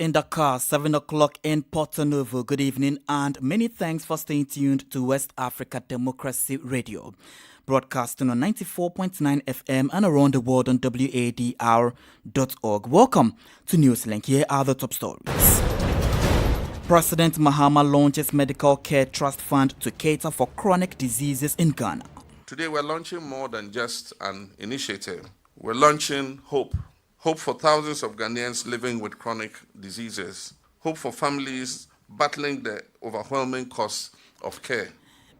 in Dakar, 7 o'clock in Porto Novo. Good evening and many thanks for staying tuned to West Africa Democracy Radio. Broadcasting on 94.9 FM and around the world on wadr.org. Welcome to Newslink. Here are the top stories. President Mahama launches Medical Care Trust Fund to cater for chronic diseases in Ghana. Today we're launching more than just an initiative. We're launching hope. Hope for thousands of Ghanaians living with chronic diseases. Hope for families battling the overwhelming costs of care.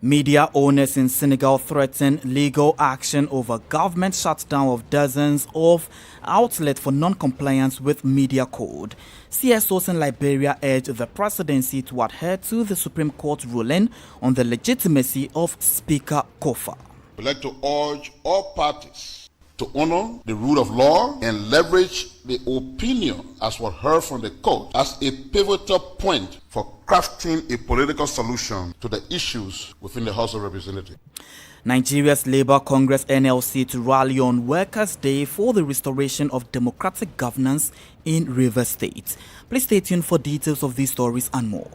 Media owners in Senegal threaten legal action over government shutdown of dozens of outlets for non-compliance with media code. CSOs in Liberia urge the presidency to adhere to the Supreme Court ruling on the legitimacy of Speaker Kofa. We'd like to urge all parties to honor the rule of law and leverage the opinion as was heard from the court as a pivotal point for crafting a political solution to the issues within the House of Representatives. Nigeria's Labour Congress NLC to rally on Workers' Day for the restoration of democratic governance in Rivers State. Please stay tuned for details of these stories and more.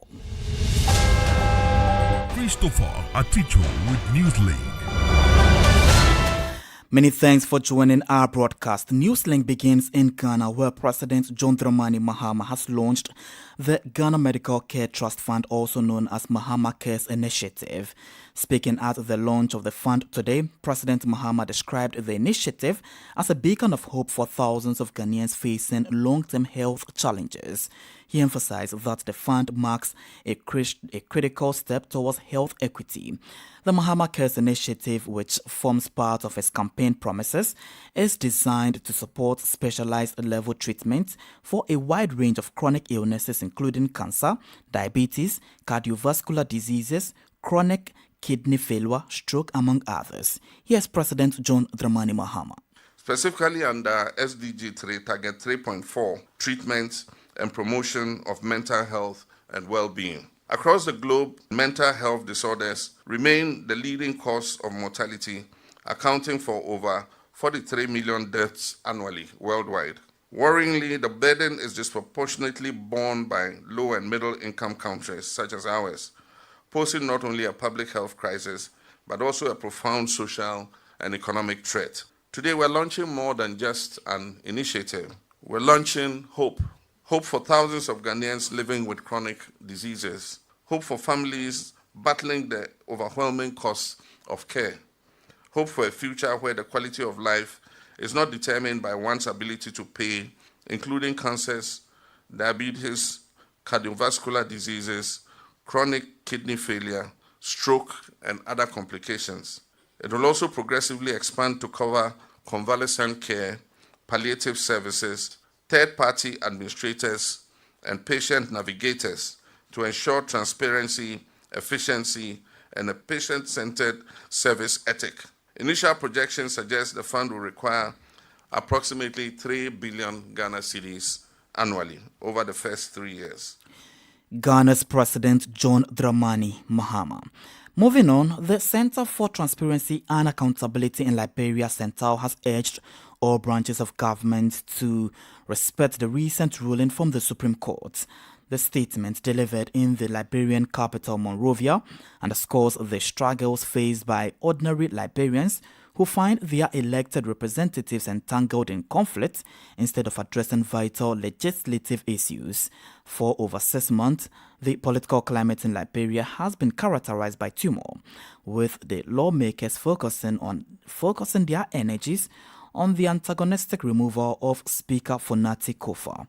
Christopher Aticho with Newslink. Many thanks for joining our broadcast. Newslink begins in Ghana, where President John Dramani Mahama has launched the Ghana Medical Care Trust Fund, also known as Mahama Cares Initiative. Speaking at the launch of the fund today, President Mahama described the initiative as a beacon of hope for thousands of Ghanaians facing long-term health challenges. He emphasized that the fund marks a critical step towards health equity. The Mahama Cares Initiative, which forms part of his campaign promises, is designed to support specialized level treatment for a wide range of chronic illnesses including cancer, diabetes, cardiovascular diseases, chronic kidney failure, stroke, among others. Here's President John Dramani Mahama. Specifically under SDG 3, Target 3.4, treatment and promotion of mental health and well-being. Across the globe, mental health disorders remain the leading cause of mortality, accounting for over 43 million deaths annually worldwide. Worryingly, the burden is disproportionately borne by low and middle-income countries such as ours, posing not only a public health crisis, but also a profound social and economic threat. Today, we're launching more than just an initiative. We're launching hope. Hope for thousands of Ghanaians living with chronic diseases. Hope for families battling the overwhelming costs of care. Hope for a future where the quality of life is not determined by one's ability to pay, including cancers, diabetes, cardiovascular diseases, chronic kidney failure, stroke, and other complications. It will also progressively expand to cover convalescent care, palliative services, third-party administrators, and patient navigators to ensure transparency, efficiency, and a patient-centered service ethic. Initial projections suggest the fund will require approximately 3 billion Ghana cedis annually over the first 3 years. Ghana's President John Dramani Mahama. Moving on, the Center for Transparency and Accountability in Liberia, CENTAL, has urged all branches of government to respect the recent ruling from the Supreme Court. The statement, delivered in the Liberian capital Monrovia, underscores the struggles faced by ordinary Liberians who find their elected representatives entangled in conflict instead of addressing vital legislative issues. For over 6 months, the political climate in Liberia has been characterized by turmoil, with the lawmakers focusing their energies on the antagonistic removal of Speaker Fonati Kofa.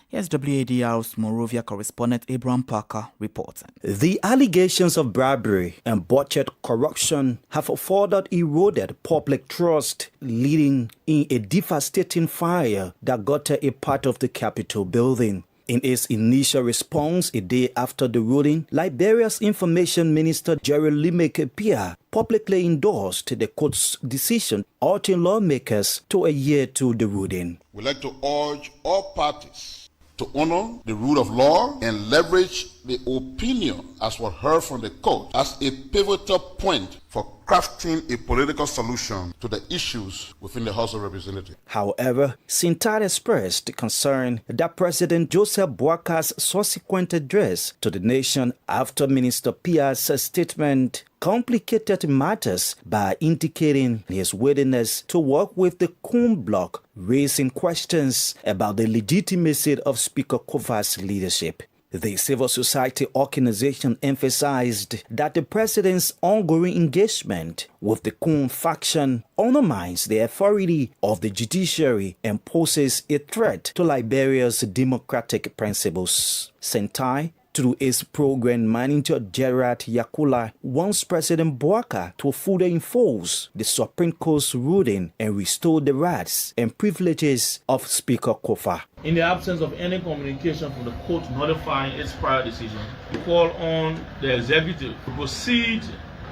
Here's WADR's Monrovia correspondent Abraham Parker reporting. The allegations of bribery and budget corruption have further eroded public trust, leading in a devastating fire that gutted a part of the Capitol building. In its initial response a day after the ruling, Liberia's Information Minister Jeremy Kepia publicly endorsed the court's decision, urging lawmakers to adhere to the ruling. We'd like to urge all parties to honor the rule of law and leverage the opinion, as was heard from the court, as a pivotal point for crafting a political solution to the issues within the House of Representatives. However, Sintar expressed concern that President Joseph Boakar's subsequent address to the nation after Minister Pia's statement complicated matters by indicating his willingness to work with the Kun bloc, raising questions about the legitimacy of Speaker Kova's leadership. The civil society organization emphasized that the president's ongoing engagement with the Kun faction undermines the authority of the judiciary and poses a threat to Liberia's democratic principles. Sentai, through its program manager Gerard Yakula, wants President Boakar to further enforce the Supreme Court's ruling and restore the rights and privileges of Speaker Kofa. In the absence of any communication from the court notifying its prior decision, we call on the executive to proceed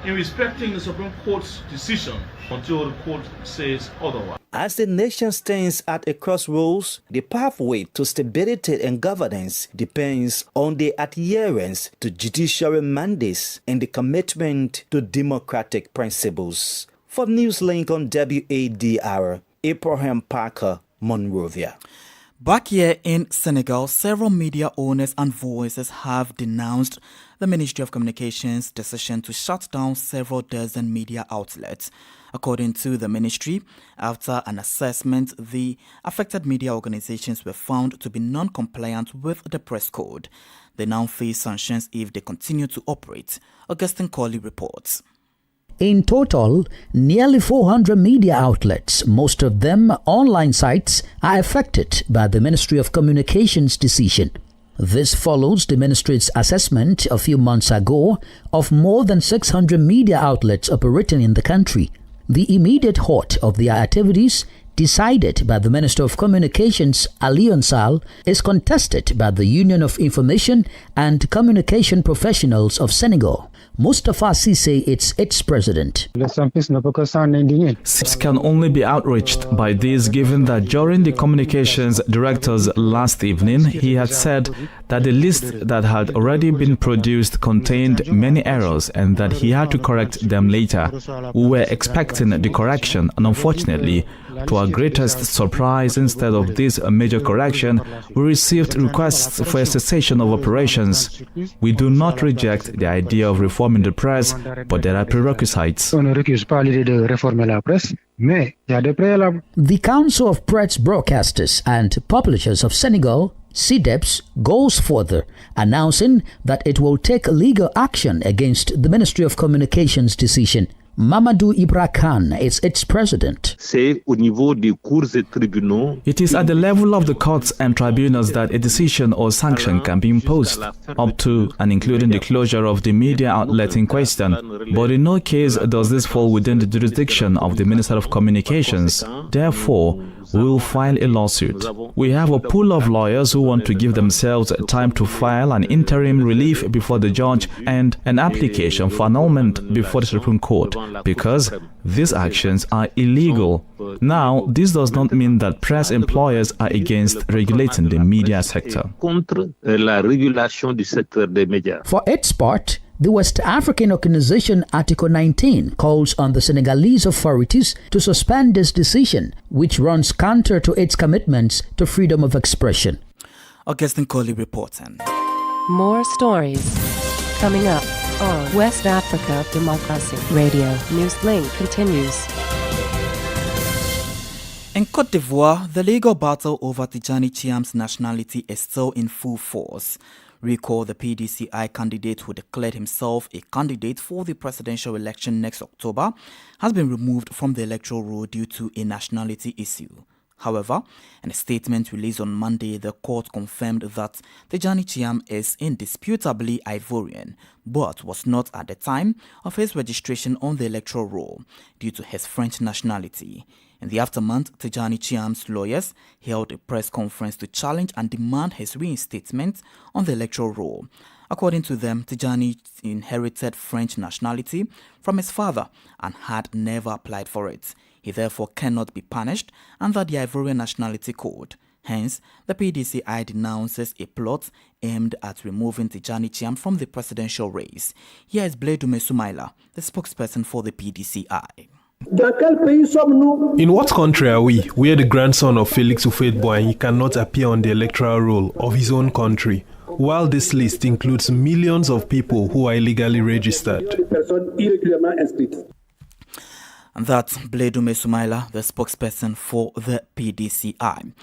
in respecting the Supreme Court's decision until the court says otherwise. As the nation stands at a crossroads, the pathway to stability and governance depends on the adherence to judiciary mandates and the commitment to democratic principles. For Newslink on WADR, Abraham Parker, Monrovia. Back here in Senegal, several media owners and voices have denounced the Ministry of Communications' decision to shut down several dozen media outlets. According to the ministry, after an assessment, the affected media organizations were found to be non-compliant with the press code. They now face sanctions if they continue to operate. Augustine Colley reports. In total, nearly 400 media outlets, most of them online sites, are affected by the Ministry of Communications' decision. This follows the ministry's assessment a few months ago of more than 600 media outlets operating in the country. The immediate halt of their activities, decided by the Minister of Communications, Ali Ansal, is contested by the Union of Information and Communication Professionals of Senegal. Mustafa Cissé, its president. SIPs can only be outraged by this, given that during the communications director's last evening, he had said that the list that had already been produced contained many errors and that he had to correct them later. We were expecting the correction, and unfortunately, to our greatest surprise, instead of this major correction, we received requests for a cessation of operations. We do not reject the idea of reforming the press, but there are prerequisites. The Council of Press Broadcasters and Publishers of Senegal, CDEPS, goes further, announcing that it will take legal action against the Ministry of Communications' decision. Mamadou Ibra Khan is its president. It is at the level of the courts and tribunals that a decision or sanction can be imposed, up to and including the closure of the media outlet in question. But in no case does this fall within the jurisdiction of the Minister of Communications. Therefore, we will file a lawsuit. We have a pool of lawyers who want to give themselves time to file an interim relief before the judge and an application for annulment before the Supreme Court, because these actions are illegal. Now, this does not mean that press employers are against regulating the media sector. For its part, the West African Organization Article 19 calls on the Senegalese authorities to suspend this decision, which runs counter to its commitments to freedom of expression. Augustine Colley reporting. More stories coming up on West Africa Democracy Radio. Newslink continues. In Côte d'Ivoire, the legal battle over Tijani Chiam's nationality is still in full force. Recall the PDCI candidate who declared himself a candidate for the presidential election next October has been removed from the electoral roll due to a nationality issue. However, in a statement released on Monday, the court confirmed that Tijani Chiam is indisputably Ivorian, but was not at the time of his registration on the electoral roll due to his French nationality. In the aftermath, Tijani Chiam's lawyers held a press conference to challenge and demand his reinstatement on the electoral roll. According to them, Tijani inherited French nationality from his father and had never applied for it. He therefore cannot be punished under the Ivorian Nationality Code. Hence, the PDCI denounces a plot aimed at removing Tijani Chiam from the presidential race. Here is Bledume Sumaila, the spokesperson for the PDCI. In what country are we, where the grandson of Felix Houphouët-Boigny cannot appear on the electoral roll of his own country, while this list includes millions of people who are illegally registered? And that's Bledume Sumaila, the spokesperson for the PDCI.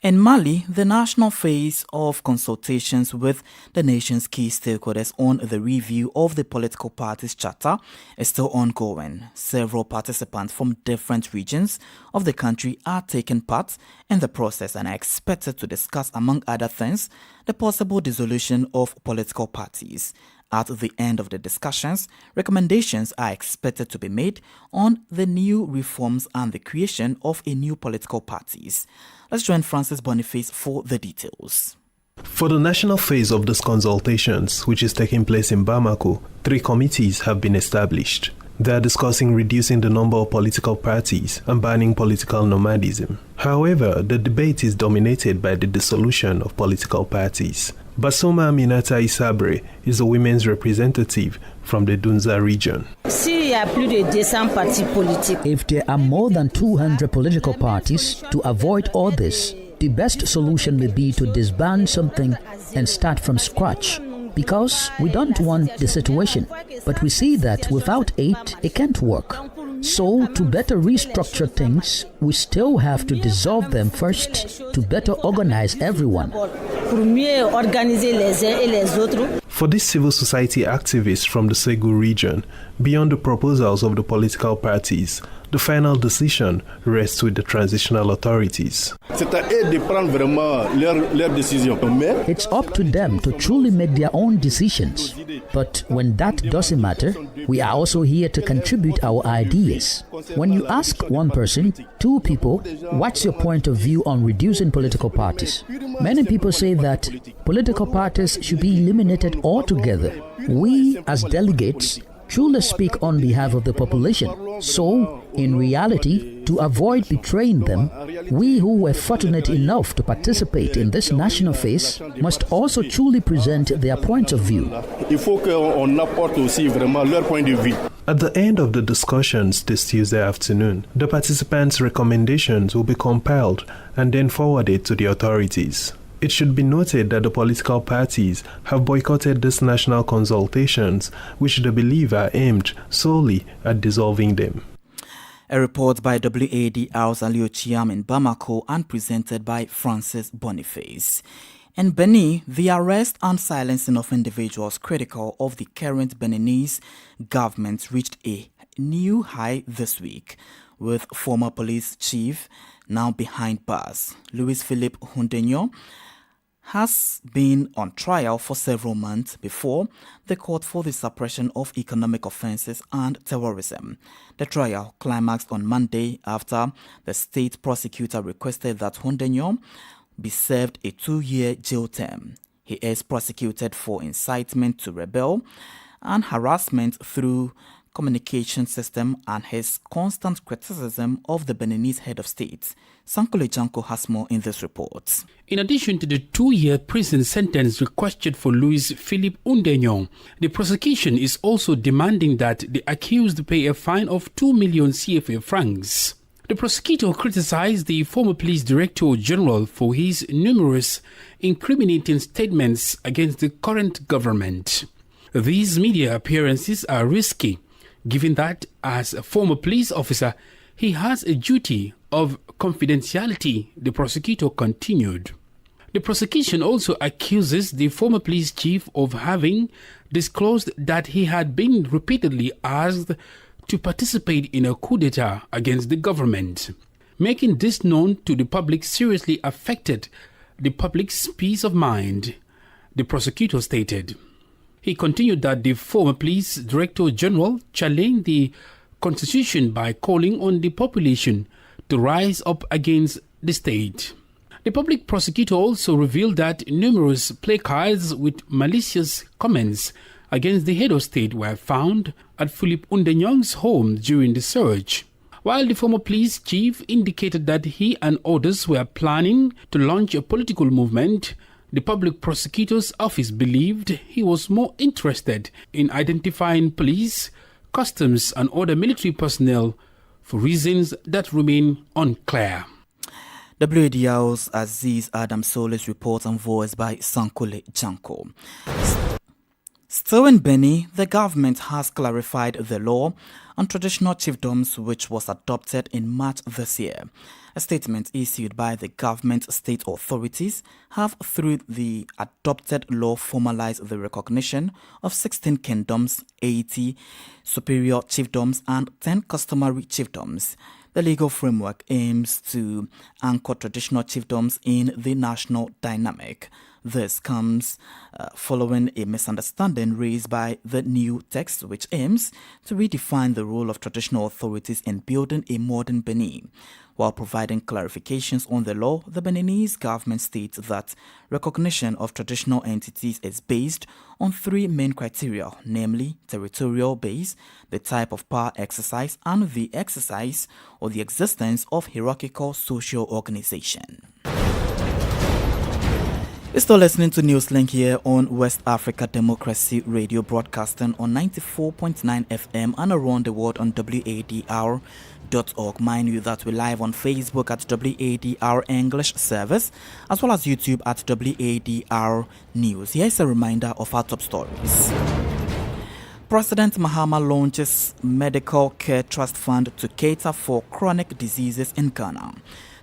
In Mali, the national phase of consultations with the nation's key stakeholders on the review of the political parties' charter is still ongoing. Several participants from different regions of the country are taking part in the process and are expected to discuss, among other things, the possible dissolution of political parties. At the end of the discussions, recommendations are expected to be made on the new reforms and the creation of a new political parties. Let's join Francis Boniface for the details. For the national phase of these consultations, which is taking place in Bamako, 3 committees have been established. They are discussing reducing the number of political parties and banning political nomadism. However, the debate is dominated by the dissolution of political parties. Basoma Aminata Isabre is a women's representative from the Dunza region. If there are more than 200 political parties, to avoid all this, the best solution will be to disband something and start from scratch. Because we don't want the situation, but we see that without aid, it can't work. So, to better restructure things, we still have to dissolve them first to better organize everyone. For these civil society activists from the Ségou region, beyond the proposals of the political parties, the final decision rests with the transitional authorities. It's up to them to truly make their own decisions. But when that doesn't matter, we are also here to contribute our ideas. When you ask one person, 2 people, what's your point of view on reducing political parties? Many people say that political parties should be eliminated altogether. We, as delegates, truly speak on behalf of the population. So, in reality, to avoid betraying them, we who were fortunate enough to participate in this national phase must also truly present their point of view. At the end of the discussions this Tuesday afternoon, the participants' recommendations will be compiled and then forwarded to the authorities. It should be noted that the political parties have boycotted these national consultations, which they believe are aimed solely at dissolving them. A report by WAD Alzalio Chiam in Bamako and presented by Francis Boniface. In Benin, the arrest and silencing of individuals critical of the current Beninese government reached a new high this week, with former police chief now behind bars. Louis-Philippe Hundegno has been on trial for several months before the Court for the Suppression of Economic Offences and Terrorism. The trial climaxed on Monday after the state prosecutor requested that Hundegno be served a 2-year jail term. He is prosecuted for incitement to rebel and harassment through communication system and his constant criticism of the Beninese head of state. Sankole Janko has more in this report. In addition to the 2-year prison sentence requested for Louis-Philippe Hundegno, the prosecution is also demanding that the accused pay a fine of 2 million CFA francs. The prosecutor criticized the former police director general for his numerous incriminating statements against the current government. These media appearances are risky, given that as a former police officer, he has a duty of confidentiality, the prosecutor continued. The prosecution also accuses the former police chief of having disclosed that he had been repeatedly asked to participate in a coup d'etat against the government. Making this known to the public seriously affected the public's peace of mind, the prosecutor stated. He continued that the former police director general challenged the constitution by calling on the population to rise up against the state. The public prosecutor also revealed that numerous placards with malicious comments against the head of state were found at Philippe Hundegno's home during the search. While the former police chief indicated that he and others were planning to launch a political movement, the public prosecutor's office believed he was more interested in identifying police, customs and other military personnel for reasons that remain unclear. WADR's Aziz Adam Solis reports and voiced by Sankole Janko. Still in Benin, the government has clarified the law on traditional chiefdoms which was adopted in March this year. A statement issued by the government state authorities have through the adopted law formalized the recognition of 16 kingdoms, 80 superior chiefdoms and 10 customary chiefdoms. The legal framework aims to anchor traditional chiefdoms in the national dynamic. This comes following a misunderstanding raised by the new text, which aims to redefine the role of traditional authorities in building a modern Benin. While providing clarifications on the law, the Beninese government states that recognition of traditional entities is based on three main criteria, namely territorial base, the type of power exercise, and the exercise or the existence of hierarchical social organization. You're still listening to Newslink here on West Africa Democracy Radio, broadcasting on 94.9 FM and around the world on WADR.org. Mind you that we're live on Facebook at WADR English Service, as well as YouTube at WADR News. Here's a reminder of our top stories. President Mahama launches Medical Care Trust Fund to cater for chronic diseases in Ghana.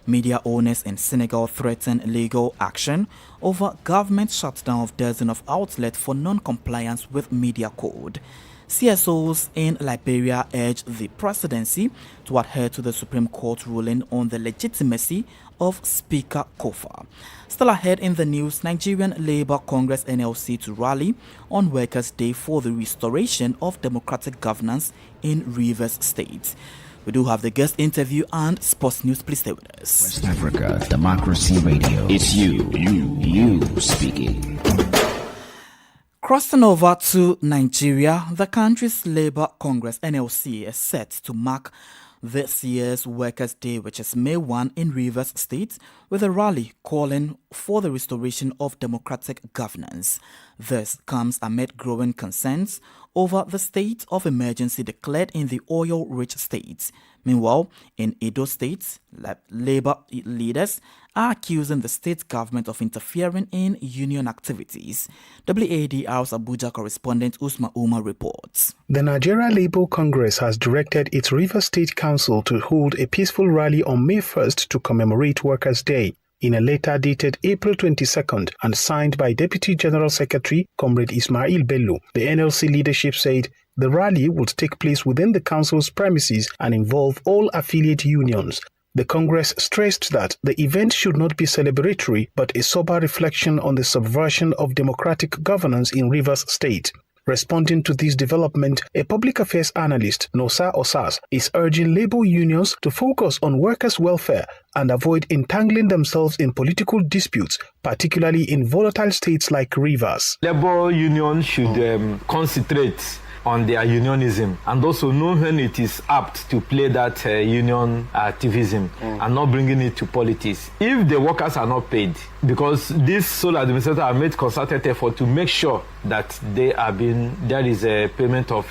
Media owners in Senegal threaten legal action over government shutdown of dozens of outlets for non-compliance with media code. CSOs in Liberia urge the presidency to adhere to the Supreme Court ruling on the legitimacy of Speaker Kofa. Still ahead in the news, Nigerian Labour Congress NLC to rally on Workers' Day for the restoration of democratic governance in Rivers State. We do have the guest interview and sports news. Please stay with us. West Africa Democracy Radio. It's you speaking. Crossing over to Nigeria, the country's Labour Congress NLC is set to mark this year's Workers' Day, which is May 1 in Rivers State, with a rally calling for the restoration of democratic governance. This comes amid growing concerns over the state of emergency declared in the oil-rich states. Meanwhile, in Edo State, Labour leaders are accusing the state government of interfering in union activities. WADR's Abuja correspondent Usman Umar reports. The Nigeria Labour Congress has directed its Rivers State Council to hold a peaceful rally on May 1st to commemorate Workers' Day. In a letter dated April 22nd and signed by Deputy General Secretary Comrade Ismail Bello, the NLC leadership said the rally would take place within the council's premises and involve all affiliate unions. The Congress stressed that the event should not be celebratory but a sober reflection on the subversion of democratic governance in Rivers State. Responding to this development, a public affairs analyst, Nosa Osas, is urging labor unions to focus on workers' welfare and avoid entangling themselves in political disputes, particularly in volatile states like Rivers. Labor unions should concentrate on their unionism and also know when it is apt to play that union activism and not bringing it to politics. If the workers are not paid, because this sole administrator have made concerted effort to make sure that there is a payment of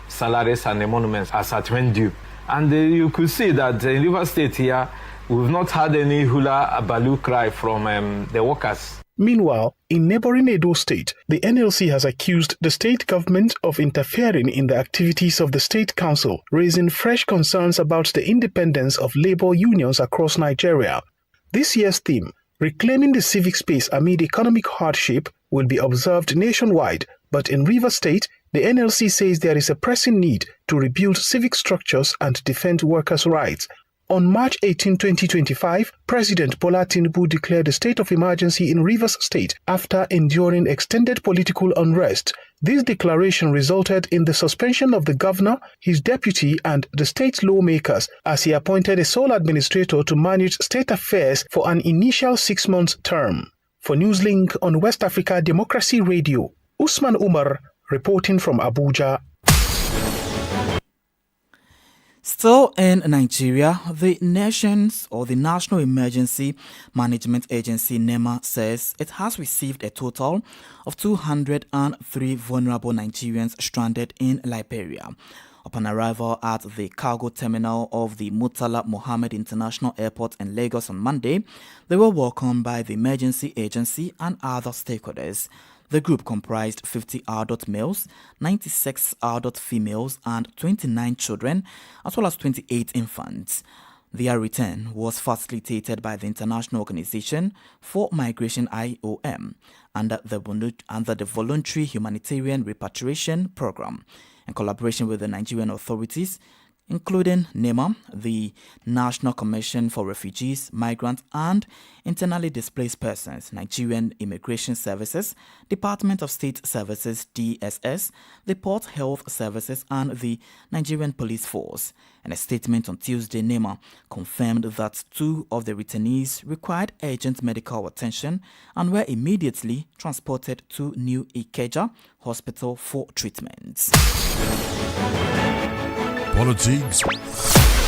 salaries and emoluments as at when due. And you could see that in Rivers State here, we've not had any hula balu cry from the workers. Meanwhile, in neighboring Edo State, the NLC has accused the state government of interfering in the activities of the state council, raising fresh concerns about the independence of labor unions across Nigeria. This year's theme, Reclaiming the Civic Space Amid Economic Hardship, will be observed nationwide, but in Rivers State, the NLC says there is a pressing need to rebuild civic structures and defend workers' rights. On March 18, 2025, President Bola Tinubu declared a state of emergency in Rivers State after enduring extended political unrest. This declaration resulted in the suspension of the governor, his deputy, and the state lawmakers as he appointed a sole administrator to manage state affairs for an initial 6-month term. For Newslink on West Africa Democracy Radio, Usman Umar reporting from Abuja. Still in Nigeria, the National Emergency Management Agency NEMA says it has received a total of 203 vulnerable Nigerians stranded in Liberia. Upon arrival at the cargo terminal of the Murtala Mohammed International Airport in Lagos on Monday, they were welcomed by the emergency agency and other stakeholders. The group comprised 50 adult males, 96 adult females, and 29 children, as well as 28 infants. Their return was facilitated by the International Organization for Migration IOM under the Voluntary Humanitarian Repatriation Program, in collaboration with the Nigerian authorities, including NEMA, the National Commission for Refugees, Migrants and Internally Displaced Persons, Nigerian Immigration Services, Department of State Services DSS, the Port Health Services and the Nigerian Police Force. In a statement on Tuesday, NEMA confirmed that 2 of the returnees required urgent medical attention and were immediately transported to New Ikeja Hospital for treatment. Politics,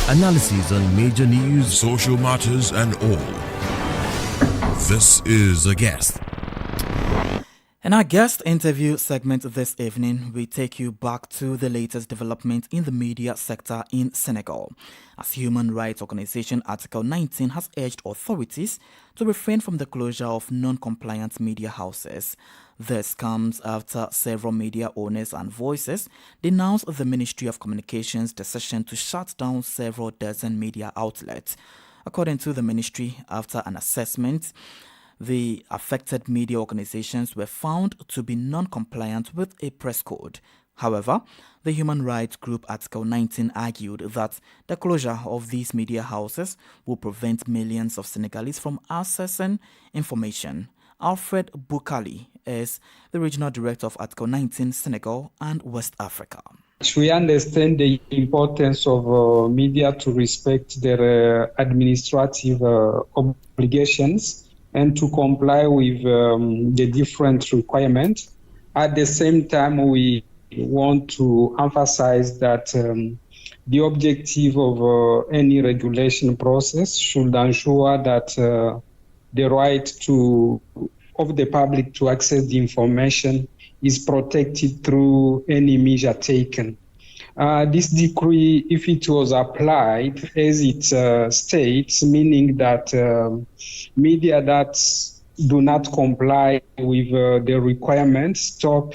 analyses on major news, social matters, and all. This is A Guest. In our guest interview segment this evening, we take you back to the latest development in the media sector in Senegal, as human rights organization Article 19 has urged authorities to refrain from the closure of non-compliant media houses. This comes after several media owners and voices denounced the Ministry of Communications' decision to shut down several dozen media outlets. According to the ministry, after an assessment, the affected media organizations were found to be non-compliant with a press code. However, the human rights group Article 19 argued that the closure of these media houses will prevent millions of Senegalese from accessing information. Alfred Boukali is the regional director of Article 19 Senegal and West Africa. We understand the importance of media to respect their administrative obligations and to comply with the different requirements. At the same time, we want to emphasize that the objective of any regulation process should ensure that the right of the public to access the information is protected through any measure taken. This decree, if it was applied as it states, meaning that media that do not comply with the requirements stop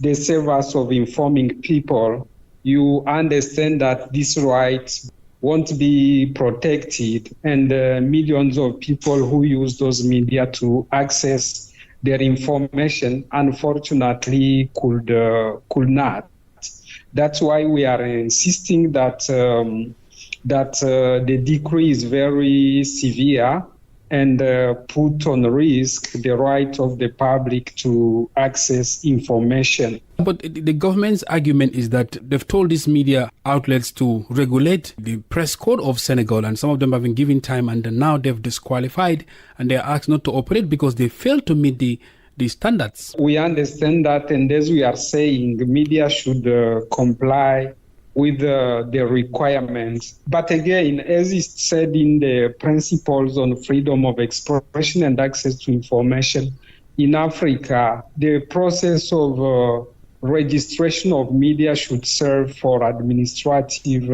the service of informing people, you understand that this right won't be protected, and millions of people who use those media to access their information, unfortunately, could not. That's why we are insisting that the decree is very severe and put on risk the right of the public to access information. But the government's argument is that they've told these media outlets to regulate the press code of Senegal, and some of them have been given time, and now they've disqualified and they're asked not to operate because they failed to meet the standards. We understand that, and as we are saying, media should comply with the requirements. But again, as is said in the principles on freedom of expression and access to information, in Africa, the process of registration of media should serve for administrative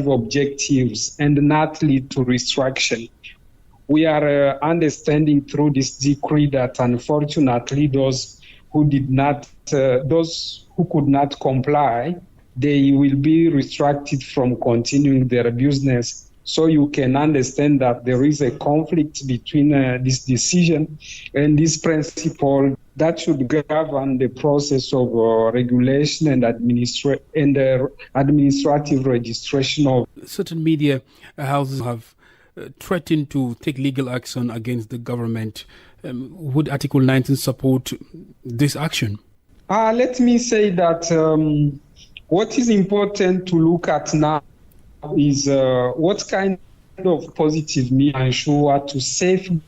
objectives and not lead to restriction. We are understanding through this decree that unfortunately those who could not comply, they will be restricted from continuing their business. So you can understand that there is a conflict between this decision and this principle that should govern the process of regulation and administrative registration of. Certain media houses have threatened to take legal action against the government. Would Article 19 support this action? Let me say that what is important to look at now is what kind of positive measures ensure to safeguard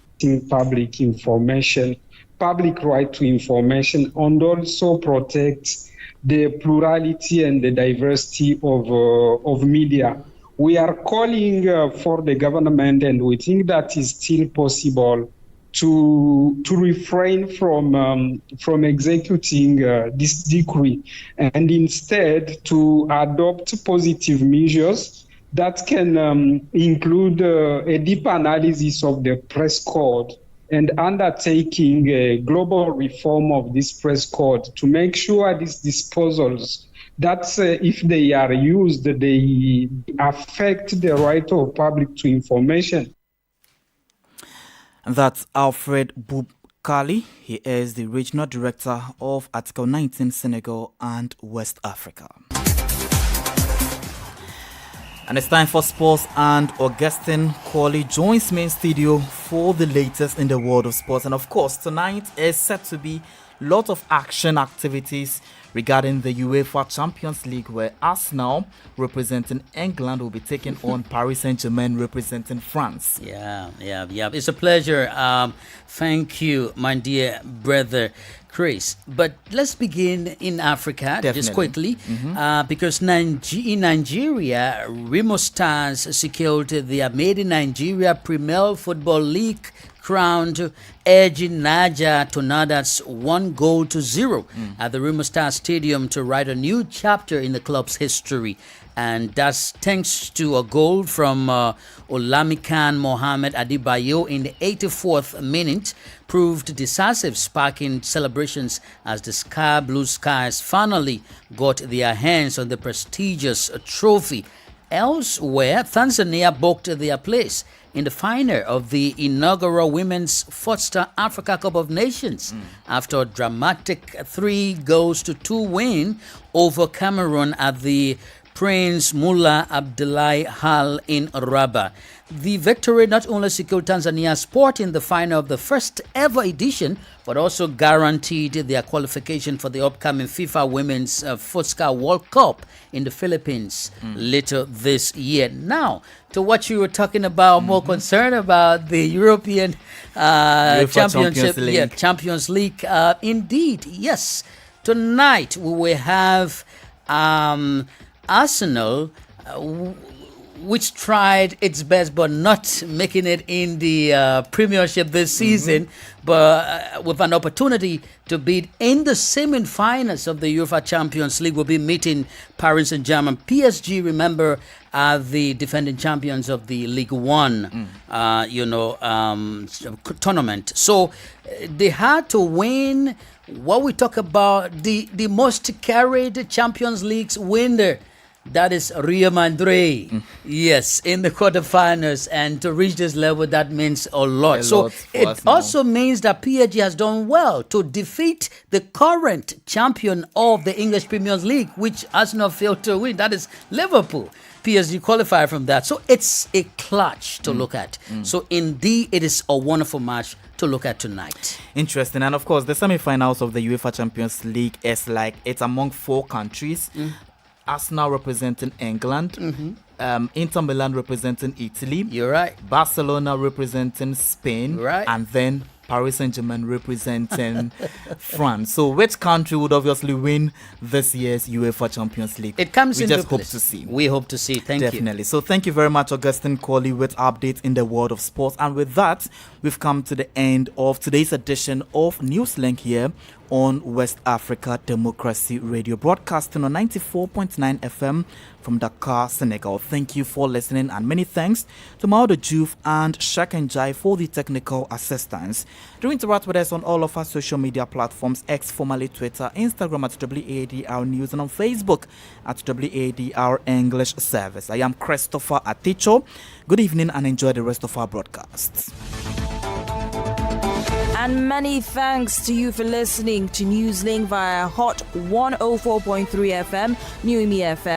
public information public right to information and also protect the plurality and the diversity of media. We are calling for the government, and we think that is still possible, to refrain from executing this decree, and instead to adopt positive measures that can include a deep analysis of the press code and undertaking a global reform of this press code to make sure these disposals, that if they are used, they affect the right of public to information. That's Alfred Boubkali. He is the Regional Director of Article 19 Senegal and West Africa. And it's time for sports, and Augustine Corley joins me in studio for the latest in the world of sports. And of course, tonight is set to be a lot of action activities regarding the UEFA Champions League, where Arsenal, representing England, will be taking on Paris Saint-Germain, representing France. Yeah. It's a pleasure. Thank you, my dear brother Chris. But let's begin in Africa. Definitely. Just quickly, because in Nigeria, Remo Stars secured their Made in Nigeria Premier Football League crowned, edging Niger Tornadoes 1-0 at the Remo Star Stadium to write a new chapter in the club's history. And that's thanks to a goal from Olamikan Mohamed Adebayo in the 84th minute, proved decisive, sparking celebrations as the Sky Blue Skies finally got their hands on the prestigious trophy. Elsewhere, Tanzania booked their place in the final of the inaugural Women's Football Africa Cup of Nations after a dramatic 3-2 win over Cameroon at the Prince Mullah Abdullahi Hall in Rabat. The victory not only secured Tanzania's spot in the final of the first ever edition, but also guaranteed their qualification for the upcoming FIFA Women's Football World Cup in the Philippines later this year. Now, to what you were talking about, more concerned about the European Champions League. Indeed, yes. Tonight we will have Arsenal, which tried its best but not making it in the Premiership this season, but with an opportunity to beat in the semi-finals of the UEFA Champions League, will be meeting Paris Saint-Germain. PSG, remember, are the defending champions of the League One, tournament. So they had to win. What we talk about, the most carried Champions League's winner, that is Real Madrid. Yes, in the quarterfinals, and to reach this level, that means a lot. So it also means that PSG has done well to defeat the current champion of the English Premier League, which Arsenal failed to win. That is Liverpool. PSG qualified from that. So it's a clutch to look at. So indeed, it is a wonderful match to look at tonight. Interesting. And of course, the semi-finals of the UEFA Champions League is it's among 4 countries. Arsenal representing England, Inter Milan representing Italy. You're right. Barcelona representing Spain. Right. And then Paris Saint-Germain representing France. So which country would obviously win this year's UEFA Champions League? It comes we into just place. hope to see. We hope to see. Thank you. Definitely. So thank you very much, Augustine Corley, with updates in the world of sports. And with that, we've come to the end of today's edition of Newslink here on West Africa Democracy Radio, broadcasting on 94.9 FM from Dakar, Senegal. Thank you for listening, and many thanks to Mauda Juf and Shakenjai for the technical assistance. Do interact with us on all of our social media platforms, X, formerly Twitter, Instagram at WADR News, and on Facebook at WADR English Service. I am Christopher Aticho. Good evening and enjoy the rest of our broadcasts. And many thanks to you for listening to Newslink via Hot 104.3 FM, New Me FM.